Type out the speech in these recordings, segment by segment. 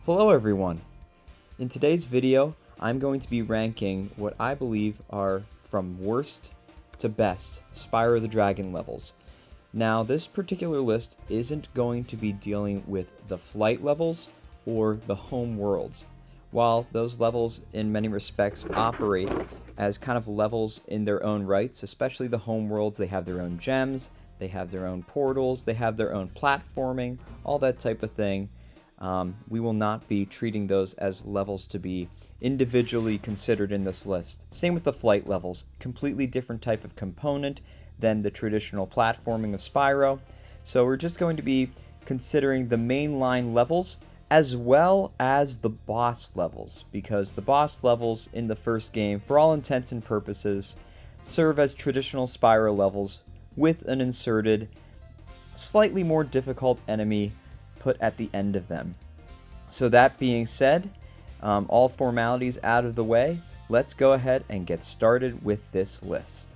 Hello everyone! In today's video, I'm going to be ranking what I believe are from worst to best Spyro the Dragon levels. Now, this particular list isn't going to be dealing with the flight levels or the home worlds. While those levels in many respects operate as kind of levels in their own rights, especially the home worlds, they have their own gems, they have their own portals, they have their own platforming, all that type of thing. We will not be treating those as levels to be individually considered in this list. Same with the flight levels, completely different type of component than the traditional platforming of Spyro. So we're just going to be considering the mainline levels as well as the boss levels, because the boss levels in the first game, for all intents and purposes, serve as traditional Spyro levels with an inserted, slightly more difficult enemy put at the end of them. So that being said, all formalities out of the way, let's go ahead and get started with this list.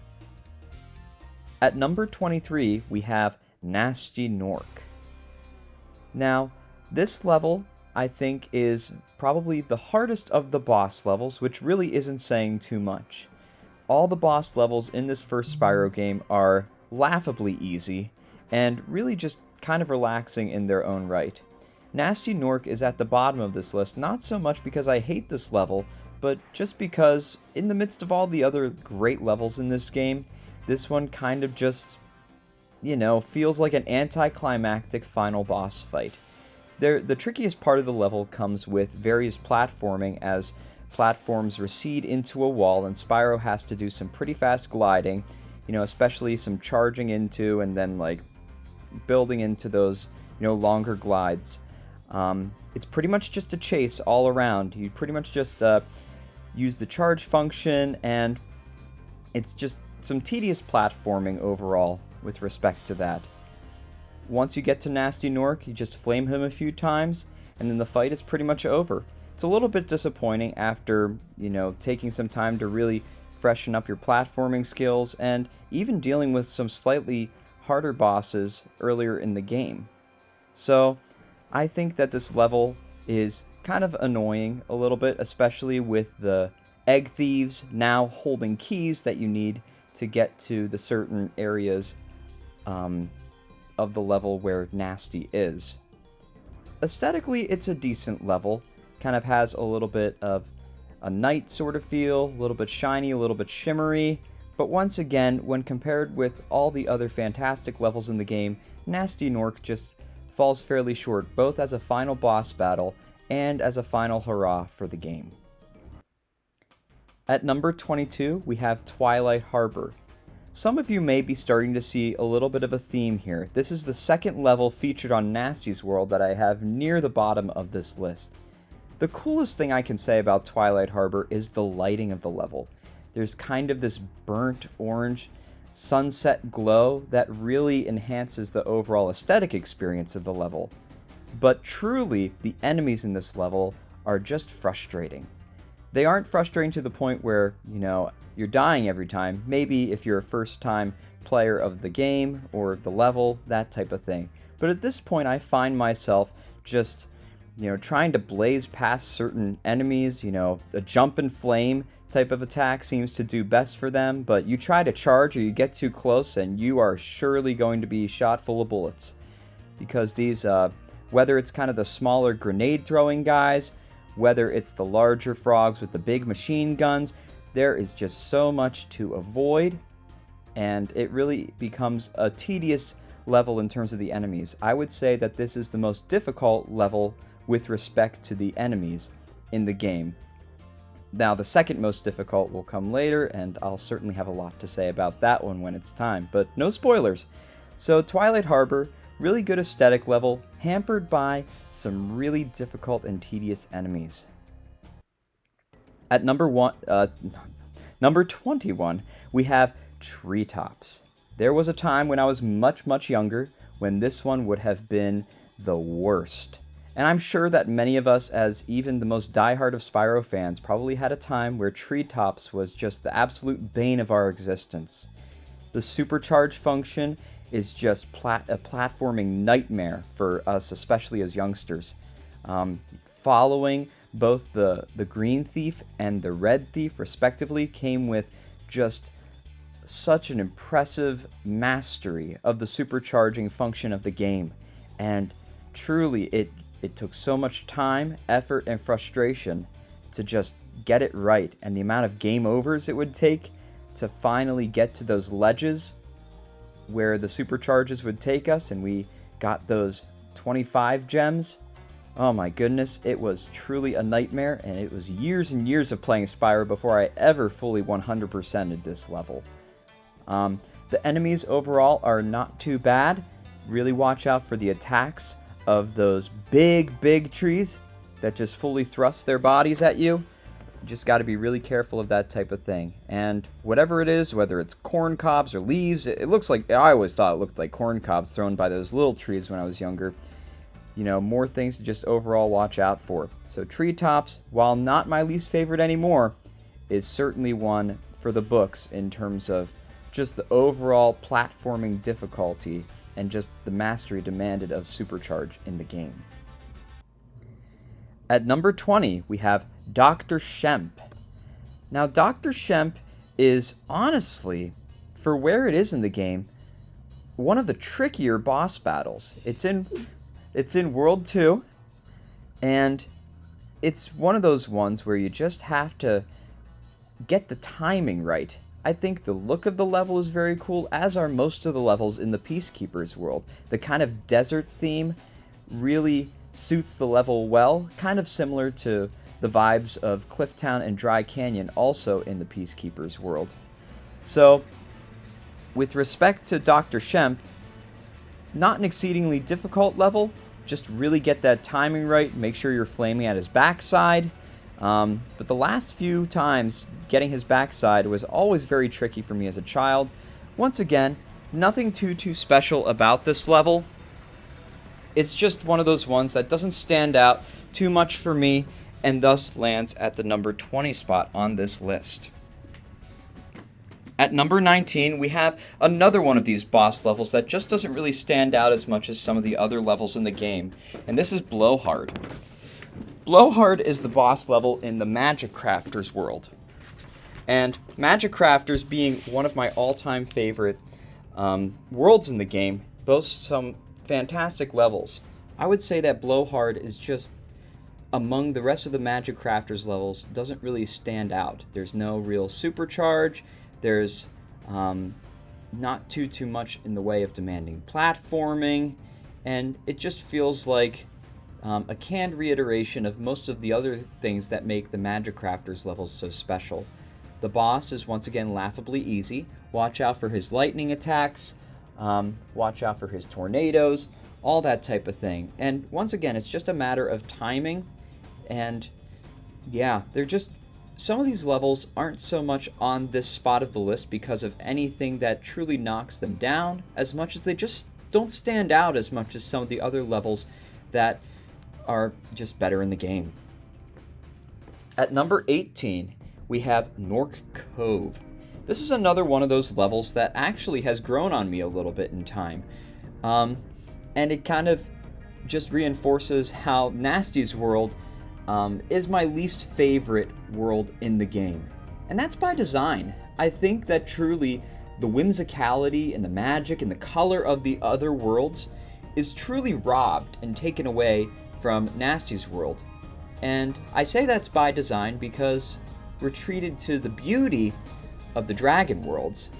At number 23, we have Gnasty Gnorc. Now, this level, I think, is probably the hardest of the boss levels, which really isn't saying too much. All the boss levels in this first Spyro game are laughably easy, and really just kind of relaxing in their own right. Gnasty Gnorc is at the bottom of this list, not so much because I hate this level, but just because in the midst of all the other great levels in this game, this one kind of just, feels like an anticlimactic final boss fight. The trickiest part of the level comes with various platforming as platforms recede into a wall and Spyro has to do some pretty fast gliding, especially some charging into and then building into those, longer glides. It's pretty much just a chase all around. You pretty much just use the charge function, and it's just some tedious platforming overall with respect to that. Once you get to Gnasty Gnorc, you just flame him a few times, and then the fight is pretty much over. It's a little bit disappointing after, taking some time to really freshen up your platforming skills, and even dealing with some slightly harder bosses earlier in the game. So I think that this level is kind of annoying a little bit, especially with the egg thieves now holding keys that you need to get to the certain areas of the level where Gnasty is. Aesthetically, it's a decent level. Kind of has a little bit of a night sort of feel, a little bit shiny, a little bit shimmery. But once again, when compared with all the other fantastic levels in the game, Gnasty Gnorc just falls fairly short, both as a final boss battle and as a final hurrah for the game. At number 22, we have Twilight Harbor. Some of you may be starting to see a little bit of a theme here. This is the second level featured on Gnasty's World that I have near the bottom of this list. The coolest thing I can say about Twilight Harbor is the lighting of the level. There's kind of this burnt orange sunset glow that really enhances the overall aesthetic experience of the level. But truly, the enemies in this level are just frustrating. They aren't frustrating to the point where, you're dying every time. Maybe if you're a first-time player of the game or the level, that type of thing. But at this point, I find myself just, trying to blaze past certain enemies. A jump and flame type of attack seems to do best for them, but you try to charge or you get too close and you are surely going to be shot full of bullets. Because these, whether it's kind of the smaller grenade throwing guys, whether it's the larger frogs with the big machine guns, there is just so much to avoid, and it really becomes a tedious level in terms of the enemies. I would say that this is the most difficult level with respect to the enemies in the game. Now, the second most difficult will come later, and I'll certainly have a lot to say about that one when it's time, but no spoilers. So, Twilight Harbor, really good aesthetic level, hampered by some really difficult and tedious enemies. At number 21, we have Treetops. There was a time when I was much, much younger when this one would have been the worst. And I'm sure that many of us, as even the most diehard of Spyro fans, probably had a time where Treetops was just the absolute bane of our existence. The supercharge function is just a platforming nightmare for us, especially as youngsters. following both the green thief and the red thief respectively came with just such an impressive mastery of the supercharging function of the game. And truly, it took so much time, effort, and frustration to just get it right. And the amount of game overs it would take to finally get to those ledges where the supercharges would take us, and we got those 25 gems. Oh my goodness, it was truly a nightmare, and it was years and years of playing Spyro before I ever fully 100%ed this level. The enemies overall are not too bad. Really watch out for the attacks of those big trees that just fully thrust their bodies at you. You just got to be really careful of that type of thing. And whatever it is, whether it's corn cobs or leaves, it looks like, I always thought it looked like corn cobs thrown by those little trees when I was younger. You know, more things to just overall watch out for. So treetops, while not my least favorite anymore, is certainly one for the books in terms of just the overall platforming difficulty and just the mastery demanded of Supercharge in the game. At number 20, we have Dr. Shemp. Now, Dr. Shemp is honestly, for where it is in the game, one of the trickier boss battles. It's in World 2, and it's one of those ones where you just have to get the timing right. I think the look of the level is very cool, as are most of the levels in the Peacekeeper's world. The kind of desert theme really suits the level well, kind of similar to the vibes of Clifftown and Dry Canyon, also in the Peacekeeper's world. So, with respect to Dr. Shemp, not an exceedingly difficult level, just really get that timing right, make sure you're flaming at his backside. But the last few times getting his backside was always very tricky for me as a child. Once again, nothing too special about this level. It's just one of those ones that doesn't stand out too much for me, and thus lands at the number 20 spot on this list. At number 19, we have another one of these boss levels that just doesn't really stand out as much as some of the other levels in the game, and this is Blowhard. Blowhard is the boss level in the Magic Crafters world. And Magic Crafters, being one of my all-time favorite worlds in the game, boasts some fantastic levels. I would say that Blowhard is just, among the rest of the Magic Crafters levels, doesn't really stand out. There's no real supercharge. There's not too much in the way of demanding platforming, and it just feels like a canned reiteration of most of the other things that make the Magic Crafters levels so special. The boss is once again laughably easy. Watch out for his lightning attacks, watch out for his tornadoes, all that type of thing. And once again, it's just a matter of timing, and yeah, they're just, some of these levels aren't so much on this spot of the list because of anything that truly knocks them down, as much as they just don't stand out as much as some of the other levels that are just better in the game. At number 18, we have Gnorc Cove. This is another one of those levels that actually has grown on me a little bit in time. And it kind of just reinforces how Gnasty's world is my least favorite world in the game. And that's by design. I think that truly the whimsicality and the magic and the color of the other worlds is truly robbed and taken away from Gnasty's world. And I say that's by design because we're treated to the beauty of the dragon worlds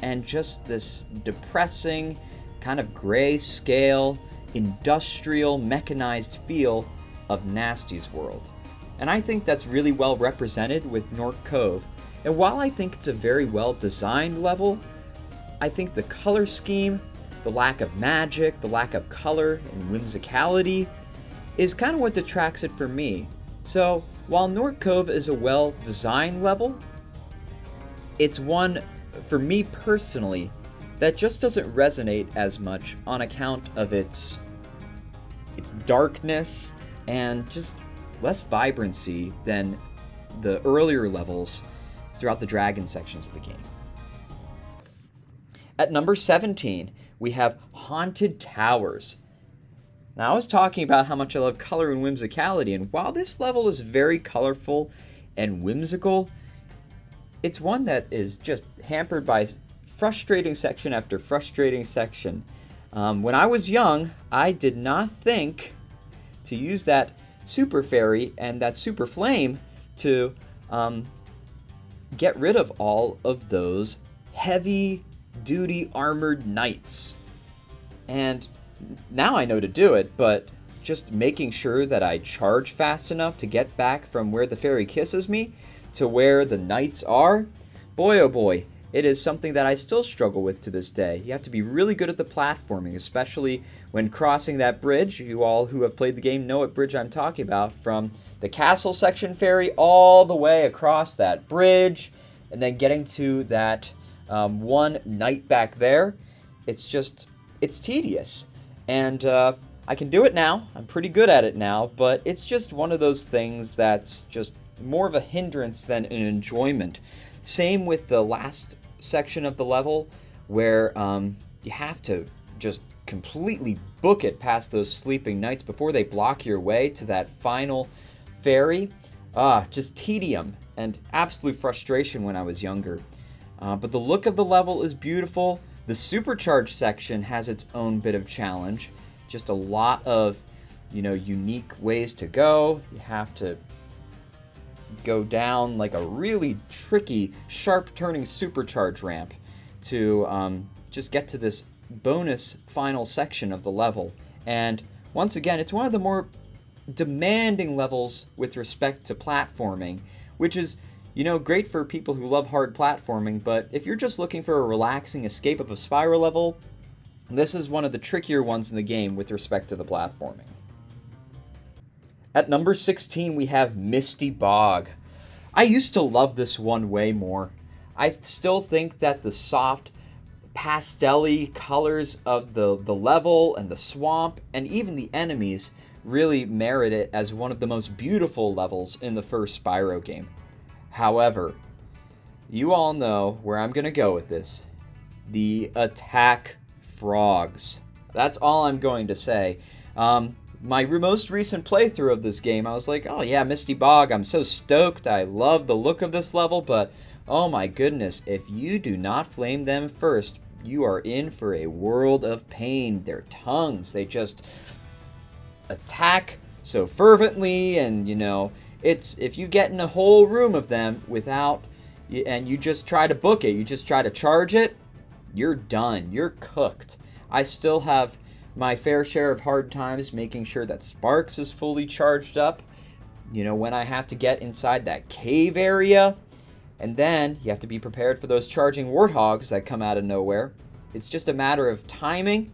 and just this depressing, kind of grayscale, industrial, mechanized feel of Gnasty's world. And I think that's really well represented with Gnorc Cove. And while I think it's a very well designed level, I think the color scheme, the lack of magic, the lack of color and whimsicality is kind of what detracts it for me. So while Gnorc Cove is a well designed level, it's one, for me personally, that just doesn't resonate as much on account of its darkness and just less vibrancy than the earlier levels throughout the dragon sections of the game. At number 17, we have Haunted Towers. Now, I was talking about how much I love color and whimsicality, and while this level is very colorful and whimsical, it's one that is just hampered by frustrating section after frustrating section. When I was young, I did not think to use that super fairy and that super flame to get rid of all of those heavy duty armored knights. And now I know to do it, but just making sure that I charge fast enough to get back from where the fairy kisses me to where the knights are, boy oh boy, it is something that I still struggle with to this day. You have to be really good at the platforming, especially when crossing that bridge. You all who have played the game know what bridge I'm talking about, from the castle section fairy all the way across that bridge, and then getting to that one knight back there. It's tedious. And I can do it now. I'm pretty good at it now, but it's just one of those things that's just more of a hindrance than an enjoyment. Same with the last section of the level, where you have to just completely book it past those sleeping knights before they block your way to that final fairy. Just tedium and absolute frustration when I was younger. But the look of the level is beautiful. The supercharged section has its own bit of challenge. Just a lot of, unique ways to go. You have to go down like a really tricky, sharp turning supercharge ramp to just get to this bonus final section of the level. And once again, it's one of the more demanding levels with respect to platforming, which is great for people who love hard platforming, but if you're just looking for a relaxing escape of a Spyro level, this is one of the trickier ones in the game with respect to the platforming. At number 16, we have Misty Bog. I used to love this one way more. I still think that the soft, pastel-y colors of the level and the swamp and even the enemies really merit it as one of the most beautiful levels in the first Spyro game. However, you all know where I'm going to go with this. The attack frogs. That's all I'm going to say. My most recent playthrough of this game, I was like, oh yeah, Misty Bog, I'm so stoked. I love the look of this level, but oh my goodness, if you do not flame them first, you are in for a world of pain. Their tongues, they just attack so fervently, and it's, if you get in a whole room of them and you just try to book it, you just try to charge it, you're done. You're cooked. I still have my fair share of hard times making sure that Sparks is fully charged up, when I have to get inside that cave area. And then you have to be prepared for those charging warthogs that come out of nowhere. It's just a matter of timing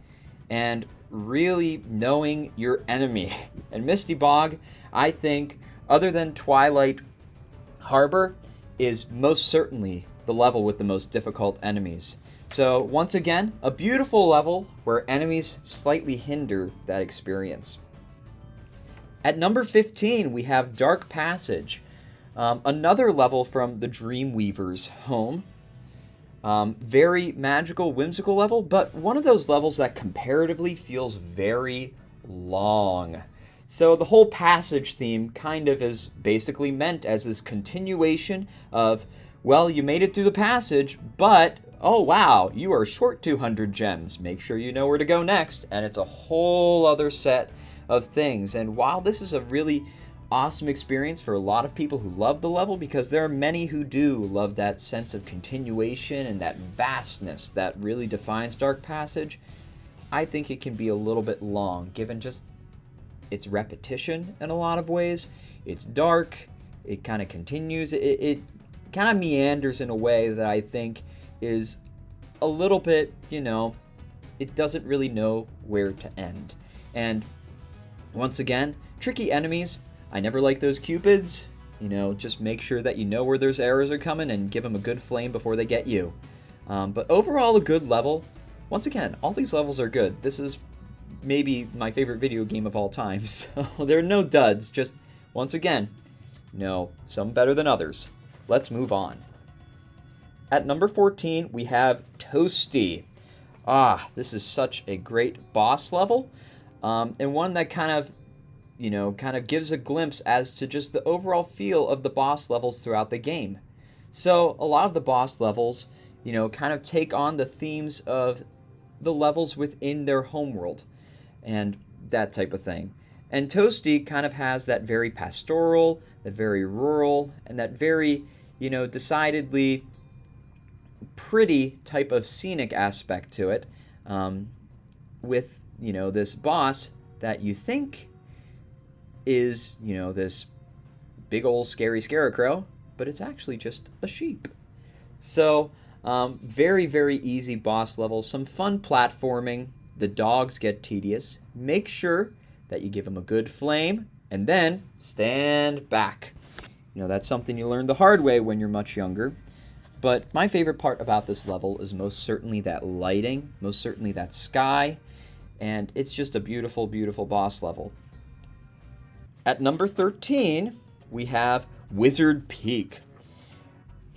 and really knowing your enemy. And Misty Bog, I think, other than Twilight Harbor, is most certainly the level with the most difficult enemies. So once again, a beautiful level where enemies slightly hinder that experience. At number 15, we have Dark Passage, another level from the Dreamweaver's home. Very magical, whimsical level, but one of those levels that comparatively feels very long. So the whole passage theme kind of is basically meant as this continuation of, well, you made it through the passage, but oh wow, you are short 200 gems. Make sure you know where to go next, and it's a whole other set of things. And while this is a really awesome experience for a lot of people who love the level, because there are many who do love that sense of continuation and that vastness that really defines Dark Passage, I think it can be a little bit long, given just its repetition in a lot of ways. It's dark, it kind of continues, it kind of meanders in a way that I think is a little bit, it doesn't really know where to end. And once again, tricky enemies. I never like those cupids. Just make sure that you know where those arrows are coming and give them a good flame before they get you. But overall, a good level. Once again, all these levels are good. This is maybe my favorite video game of all time, so there are no duds. Just, once again, some better than others. Let's move on. At number 14, we have Toasty. This is such a great boss level. and one that kind of gives a glimpse as to just the overall feel of the boss levels throughout the game. So a lot of the boss levels, kind of take on the themes of the levels within their homeworld and that type of thing. And Toasty kind of has that very pastoral, that very rural, and that very, decidedly pretty type of scenic aspect to it, with, this boss that you think is, this big old scary scarecrow, but it's actually just a sheep. So, very, very easy boss levels, some fun platforming. The dogs get tedious. Make sure that you give them a good flame, and then stand back. That's something you learn the hard way when you're much younger. But my favorite part about this level is most certainly that lighting, most certainly that sky, and it's just a beautiful, beautiful boss level. At number 13, we have Wizard Peak.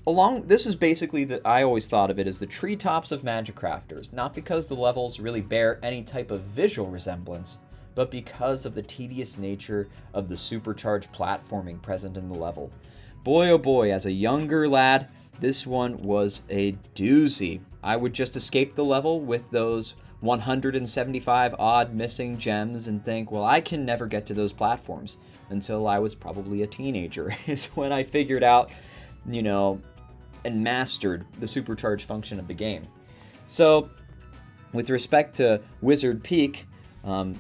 This is basically I always thought of it as the treetops of Magic Crafters, not because the levels really bear any type of visual resemblance, but because of the tedious nature of the supercharged platforming present in the level. Boy oh boy, as a younger lad, this one was a doozy. I would just escape the level with those 175 odd missing gems and think, well, I can never get to those platforms, until I was probably a teenager, is when I figured out, and mastered the supercharged function of the game. So, with respect to Wizard Peak,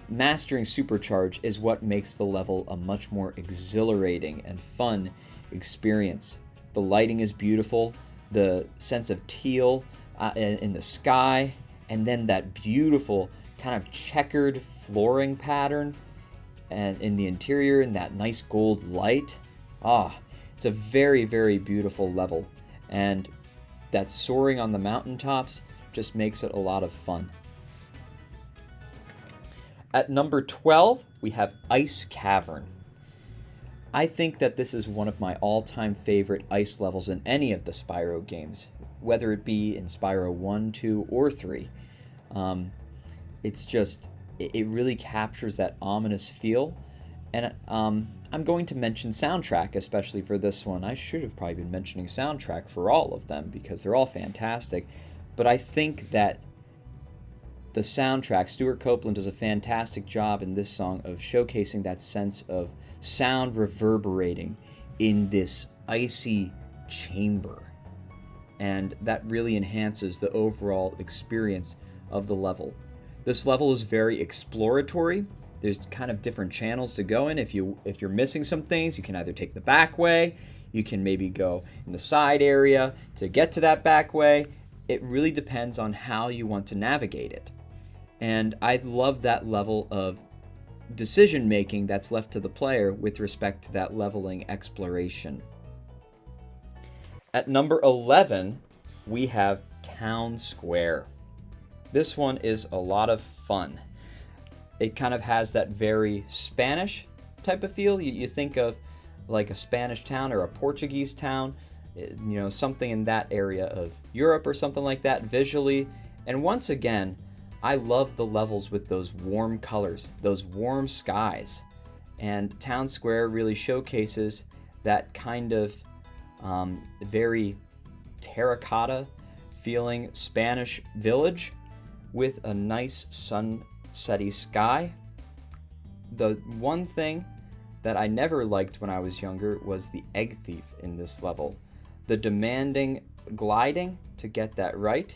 mastering Supercharge is what makes the level a much more exhilarating and fun experience. The lighting is beautiful, the sense of teal in the sky, and then that beautiful kind of checkered flooring pattern and in the interior, and that nice gold light. It's a very, very beautiful level, and that soaring on the mountaintops just makes it a lot of fun. At number 12, we have Ice Cavern. I think that this is one of my all-time favorite ice levels in any of the Spyro games, whether it be in Spyro 1, 2, or 3. It really captures that ominous feel, and I'm going to mention soundtrack, especially for this one. I should have probably been mentioning soundtrack for all of them, because they're all fantastic, but I think that the soundtrack, Stuart Copeland does a fantastic job in this song of showcasing that sense of sound reverberating in this icy chamber. And that really enhances the overall experience of the level. This level is very exploratory. There's kind of different channels to go in. If you're missing some things, you can either take the back way, you can maybe go in the side area to get to that back way. It really depends on how you want to navigate it. And I love that level of decision making that's left to the player with respect to that leveling exploration. At number 11, we have Town Square. This one is a lot of fun. It kind of has that very Spanish type of feel. You think of like a Spanish town or a Portuguese town, something in that area of Europe or something like that visually. And once again, I love the levels with those warm colors, those warm skies. And Town Square really showcases that kind of very terracotta feeling Spanish village with a nice sunsetty sky. The one thing that I never liked when I was younger was the egg thief in this level. The demanding gliding to get that right.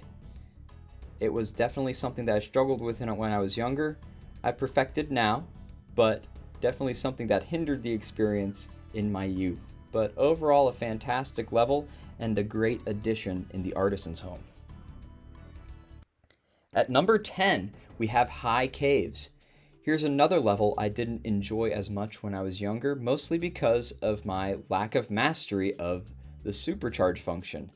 It was definitely something that I struggled with when I was younger. I perfected now, but definitely something that hindered the experience in my youth. But overall, a fantastic level and a great addition in the Artisan's Home. At number 10, we have High Caves. Here's another level I didn't enjoy as much when I was younger, mostly because of my lack of mastery of the supercharge function.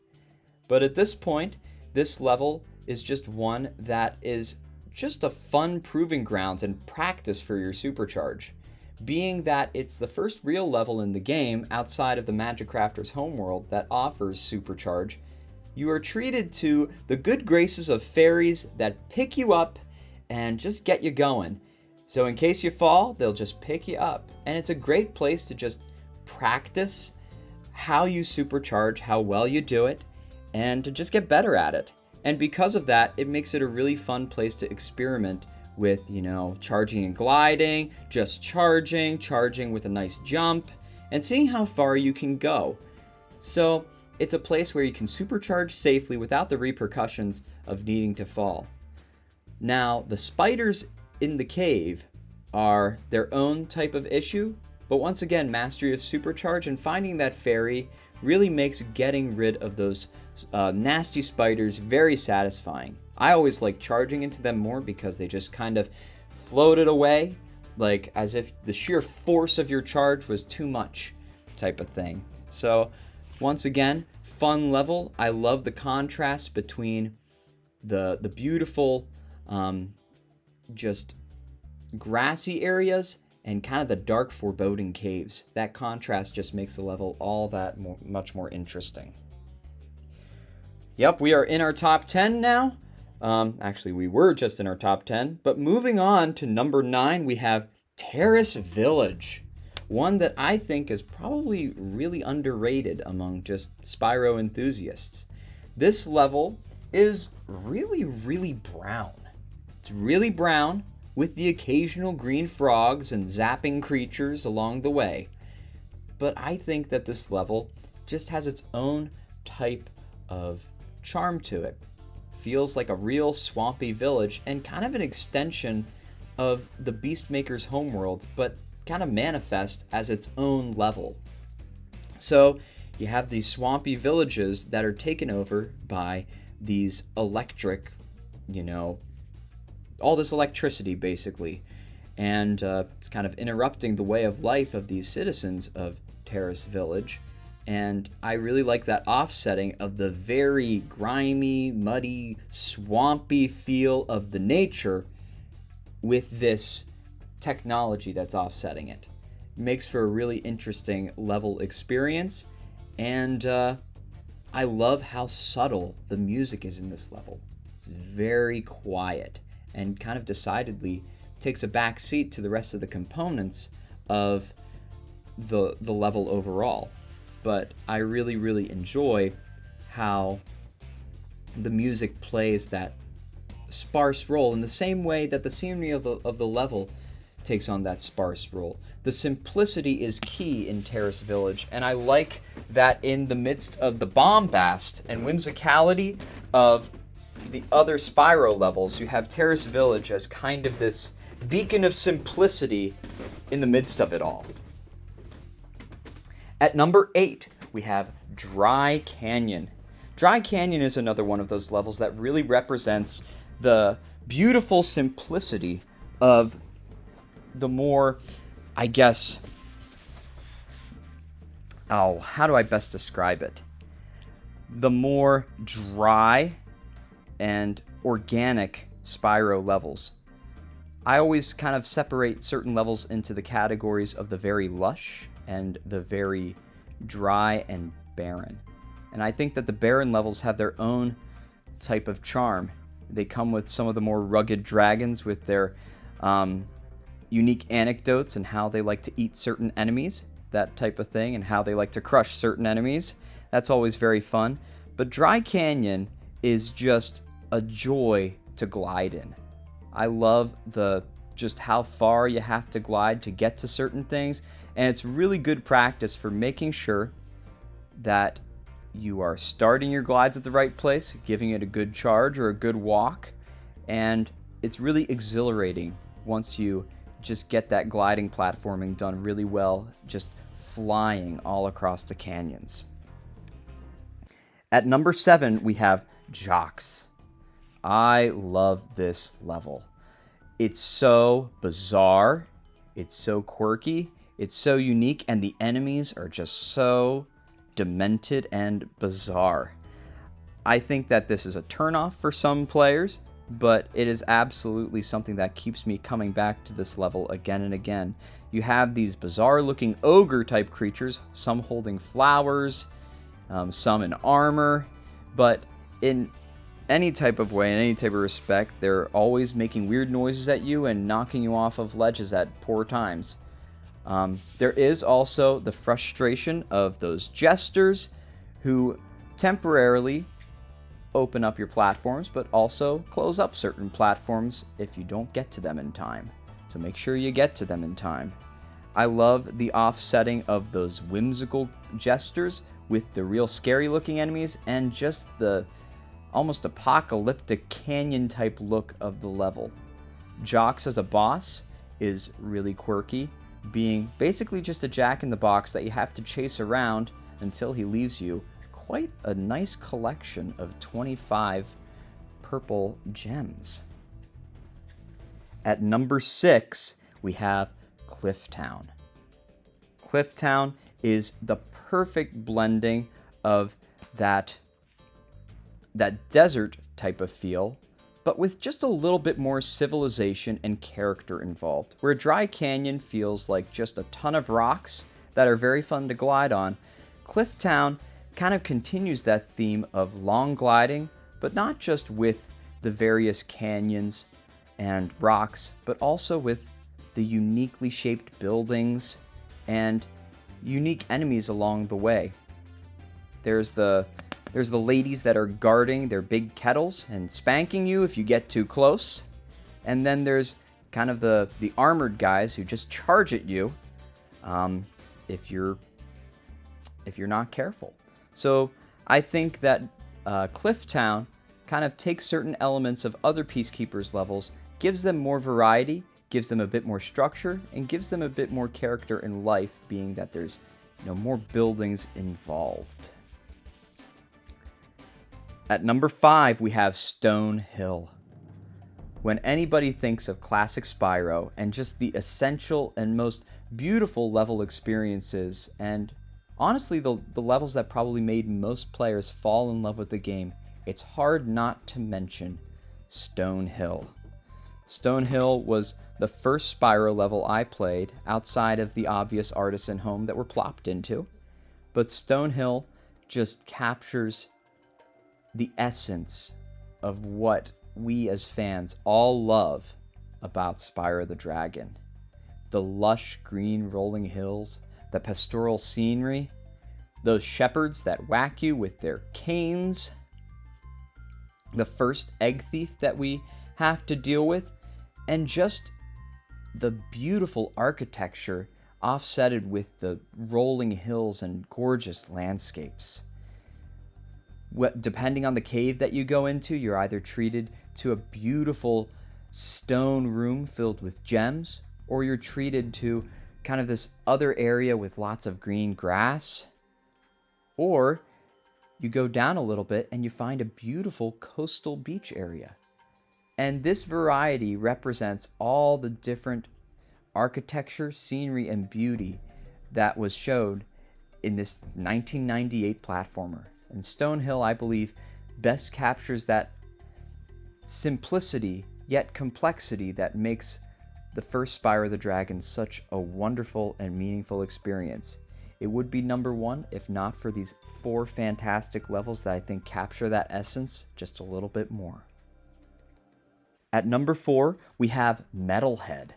But at this point, this level is just one that is just a fun proving grounds and practice for your supercharge. Being that it's the first real level in the game outside of the Magic Crafter's homeworld that offers supercharge, you are treated to the good graces of fairies that pick you up and just get you going. So in case you fall, they'll just pick you up. And it's a great place to just practice how you supercharge, how well you do it, and to just get better at it. And because of that, it makes it a really fun place to experiment with, charging and gliding, just charging with a nice jump, and seeing how far you can go. So it's a place where you can supercharge safely without the repercussions of needing to fall. Now, the spiders in the cave are their own type of issue, but once again, mastery of supercharge and finding that fairy really makes getting rid of those nasty spiders very satisfying. I always like charging into them more because they just kind of floated away, like as if the sheer force of your charge was too much type of thing. So once again, fun level. I love the contrast between the beautiful just grassy areas and kind of the dark foreboding caves. That contrast just makes the level all that much more interesting. Yep, we are in our top 10 now. Actually, we were just in our top 10. But moving on to number 9, we have Terrace Village. One that I think is probably really underrated among just Spyro enthusiasts. This level is really, really brown. It's really brown with the occasional green frogs and zapping creatures along the way. But I think that this level just has its own type of charm to it. Feels like a real swampy village and kind of an extension of the Beastmaker's homeworld, but kind of manifest as its own level. So you have these swampy villages that are taken over by these electric, all this electricity basically, and it's kind of interrupting the way of life of these citizens of Terrace Village. And I really like that offsetting of the very grimy, muddy, swampy feel of the nature with this technology that's offsetting it. It makes for a really interesting level experience, and I love how subtle the music is in this level. It's very quiet and kind of decidedly takes a back seat to the rest of the components of the level overall. But I really, really enjoy how the music plays that sparse role in the same way that the scenery of the level takes on that sparse role. The simplicity is key in Terrace Village, and I like that in the midst of the bombast and whimsicality of the other Spyro levels, you have Terrace Village as kind of this beacon of simplicity in the midst of it all. At number 8, we have Dry Canyon. Dry Canyon is another one of those levels that really represents the beautiful simplicity of the more, how do I best describe it? The more dry and organic Spyro levels. I always kind of separate certain levels into the categories of the very lush and the very dry and barren. And I think that the barren levels have their own type of charm. They come with some of the more rugged dragons with their unique anecdotes and how they like to eat certain enemies, that type of thing, and how they like to crush certain enemies. That's always very fun. But Dry Canyon is just a joy to glide in. I love just how far you have to glide to get to certain things, and it's really good practice for making sure that you are starting your glides at the right place, giving it a good charge or a good walk, and it's really exhilarating once you just get that gliding platforming done really well, just flying all across the canyons. At number 7, we have Jacques. I love this level. It's so bizarre, it's so quirky, it's so unique, and the enemies are just so demented and bizarre. I think that this is a turnoff for some players, but it is absolutely something that keeps me coming back to this level again and again. You have these bizarre looking ogre type creatures, some holding flowers, some in armor, but in any type of way, in any type of respect. They're always making weird noises at you and knocking you off of ledges at poor times. There is also the frustration of those jesters who temporarily open up your platforms, but also close up certain platforms if you don't get to them in time. So make sure you get to them in time. I love the offsetting of those whimsical jesters with the real scary looking enemies and just the almost apocalyptic canyon type look of the level. Jacques as a boss is really quirky, being basically just a jack-in-the-box that you have to chase around until he leaves you quite a nice collection of 25 purple gems. At number 6, we have Cliff Town. Cliff Town is the perfect blending of that desert type of feel, but with just a little bit more civilization and character involved. Where Dry Canyon feels like just a ton of rocks that are very fun to glide on, Cliff Town kind of continues that theme of long gliding, but not just with the various canyons and rocks, but also with the uniquely shaped buildings and unique enemies along the way. There's the ladies that are guarding their big kettles and spanking you if you get too close. And then there's kind of the armored guys who just charge at you if you're not careful. So I think that Cliff Town kind of takes certain elements of other Peacekeepers levels, gives them more variety, gives them a bit more structure, and gives them a bit more character and life, being that there's more buildings involved. At number 5, we have Stone Hill. When anybody thinks of classic Spyro and just the essential and most beautiful level experiences, and honestly the levels that probably made most players fall in love with the game, it's hard not to mention Stone Hill. Stone Hill was the first Spyro level I played outside of the obvious artisan home that we're plopped into, but Stone Hill just captures the essence of what we as fans all love about Spyro the Dragon. The lush green rolling hills, the pastoral scenery, those shepherds that whack you with their canes, the first egg thief that we have to deal with, and just the beautiful architecture offsetted with the rolling hills and gorgeous landscapes. Depending on the cave that you go into, you're either treated to a beautiful stone room filled with gems, or you're treated to kind of this other area with lots of green grass, or you go down a little bit and you find a beautiful coastal beach area. And this variety represents all the different architecture, scenery, and beauty that was showed in this 1998 platformer. And Stone Hill, I believe, best captures that simplicity yet complexity that makes the first Spyro the Dragon such a wonderful and meaningful experience. It would be number 1 if not for these 4 fantastic levels that I think capture that essence just a little bit more. At number 4, we have Metalhead.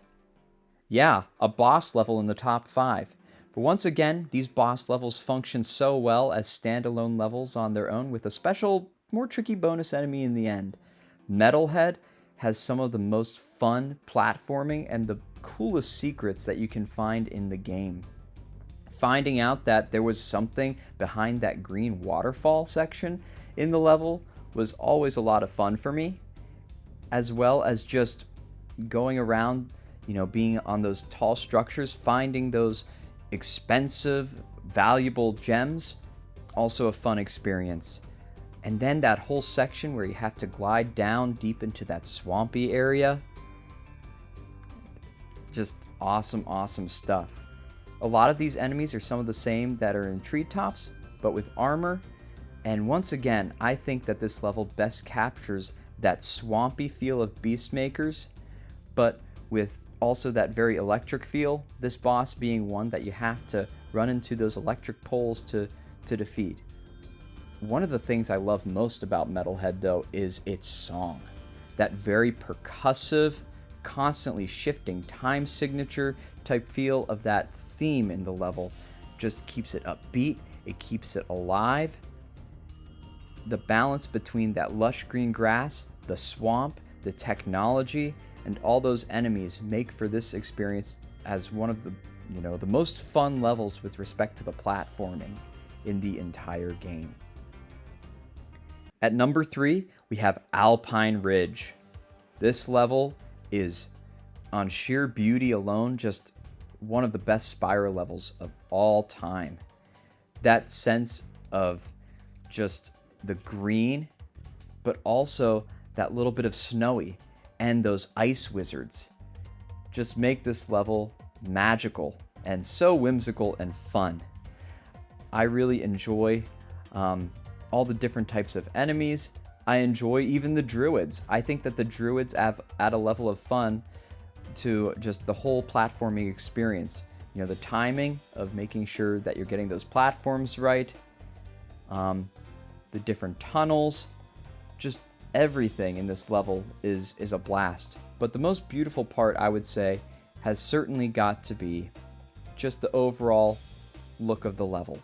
Yeah, a boss level in the top 5. But once again, these boss levels function so well as standalone levels on their own with a special, more tricky bonus enemy in the end. Metalhead has some of the most fun platforming and the coolest secrets that you can find in the game. Finding out that there was something behind that green waterfall section in the level was always a lot of fun for me, as well as just going around, being on those tall structures, finding those expensive, valuable gems, also a fun experience. And then that whole section where you have to glide down deep into that swampy area. Just awesome, awesome stuff. A lot of these enemies are some of the same that are in treetops, but with armor. And once again, I think that this level best captures that swampy feel of Beastmakers, but with also that very electric feel, this boss being one that you have to run into those electric poles to defeat. One of the things I love most about Metalhead, though, is its song. That very percussive, constantly shifting time signature type feel of that theme in the level just keeps it upbeat, it keeps it alive. The balance between that lush green grass, the swamp, the technology, and all those enemies make for this experience as one of the, the most fun levels with respect to the platforming in the entire game. At number 3, we have Alpine Ridge. This level is, on sheer beauty alone, just one of the best Spyro levels of all time. That sense of just the green, but also that little bit of snowy and those ice wizards just make this level magical and so whimsical and fun. I really enjoy all the different types of enemies. I enjoy even the druids. I think that the druids add a level of fun to just the whole platforming experience. The timing of making sure that you're getting those platforms right, the different tunnels, just everything in this level is a blast. But the most beautiful part, I would say, has certainly got to be just the overall look of the level.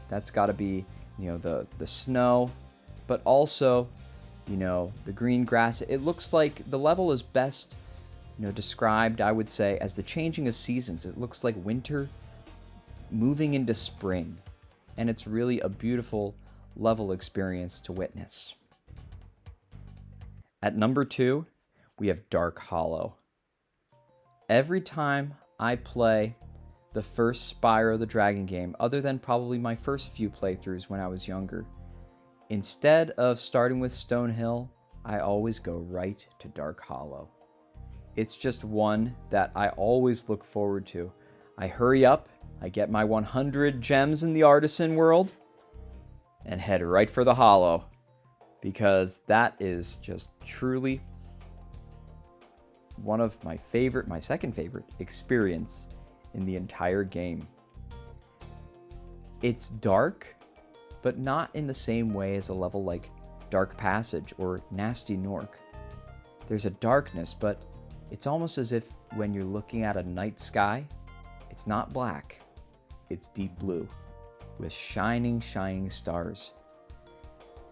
That's got to be, the snow, but also, the green grass. It looks like the level is best, described, I would say, as the changing of seasons. It looks like winter moving into spring, and it's really a beautiful level experience to witness. At number 2, we have Dark Hollow. Every time I play the first Spyro the Dragon game, other than probably my first few playthroughs when I was younger, instead of starting with Stone Hill, I always go right to Dark Hollow. It's just one that I always look forward to. I hurry up, I get my 100 gems in the Artisan world, and head right for the Hollow, because that is just truly one of my second favorite experience in the entire game. It's dark, but not in the same way as a level like Dark Passage or Gnasty Gnorc. There's a darkness, but it's almost as if when you're looking at a night sky, it's not black, it's deep blue with shining stars.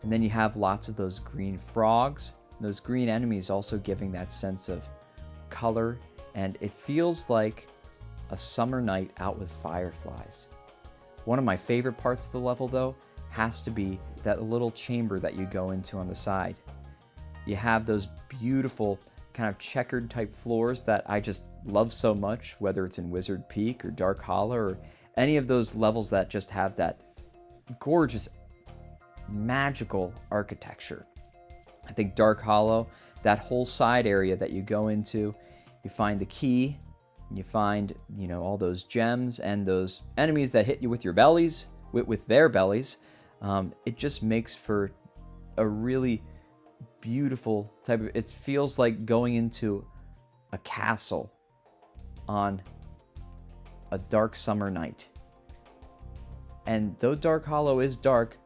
And then you have lots of those green frogs, those green enemies also giving that sense of color, and it feels like a summer night out with fireflies. One of my favorite parts of the level, though, has to be that little chamber that you go into on the side. You have those beautiful kind of checkered type floors that I just love so much, whether it's in Wizard Peak or Dark Hollow or any of those levels that just have that gorgeous, magical architecture. I think Dark Hollow, that whole side area that you go into, you find the key, and you find, all those gems and those enemies that hit you with your bellies, with their bellies. It just makes for a really beautiful type of, it feels like going into a castle on a dark summer night. And though Dark Hollow is dark,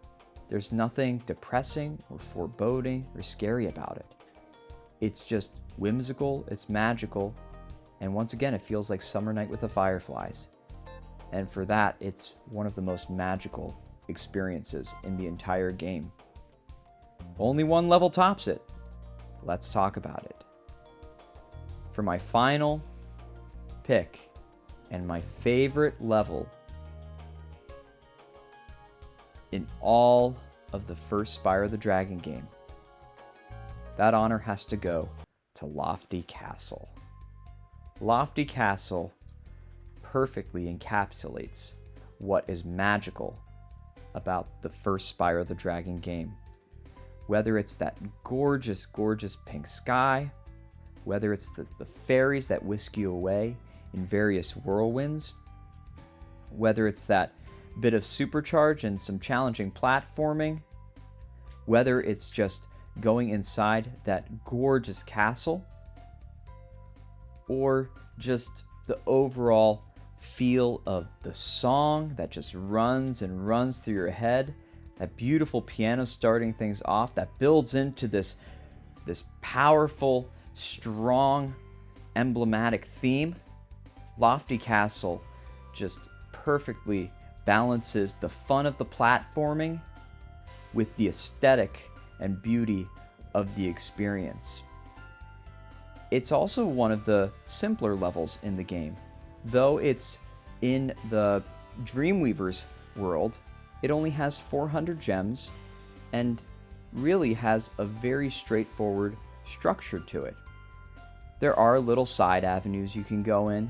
there's nothing depressing or foreboding or scary about it. It's just whimsical, it's magical, and once again, it feels like summer night with the fireflies. And for that, it's one of the most magical experiences in the entire game. Only one level tops it. Let's talk about it. For my final pick and my favorite level in all of the first Spyro the Dragon game, that honor has to go to Lofty Castle. Lofty Castle perfectly encapsulates what is magical about the first Spyro the Dragon game. Whether it's that gorgeous, gorgeous pink sky, whether it's the fairies that whisk you away in various whirlwinds, whether it's that bit of supercharge and some challenging platforming, whether it's just going inside that gorgeous castle, or just the overall feel of the song that just runs and runs through your head. That beautiful piano starting things off that builds into this powerful, strong, emblematic theme. Lofty Castle just perfectly balances the fun of the platforming with the aesthetic and beauty of the experience. It's also one of the simpler levels in the game. Though it's in the Dreamweaver's world, it only has 400 gems and really has a very straightforward structure to it. There are little side avenues you can go in,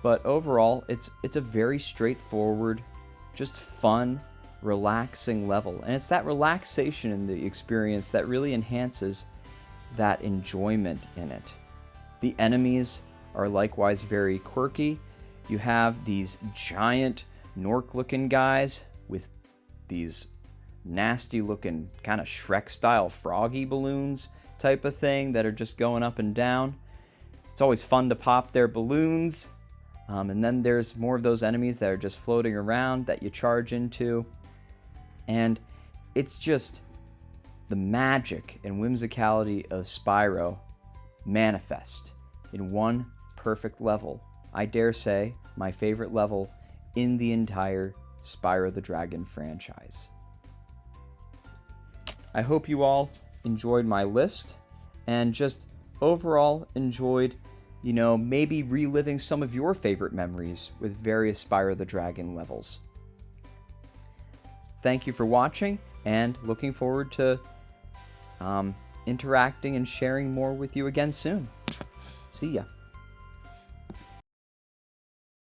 but overall it's a very straightforward, just fun, relaxing level. And it's that relaxation in the experience that really enhances that enjoyment in it. The enemies are likewise very quirky. You have these giant Gnorc looking guys with these nasty looking kind of Shrek style froggy balloons type of thing that are just going up and down. It's always fun to pop their balloons. And then there's more of those enemies that are just floating around that you charge into. And it's just the magic and whimsicality of Spyro manifest in one perfect level. I dare say my favorite level in the entire Spyro the Dragon franchise. I hope you all enjoyed my list and just overall enjoyed, maybe reliving some of your favorite memories with various Spyro the Dragon levels. Thank you for watching, and looking forward to interacting and sharing more with you again soon. See ya.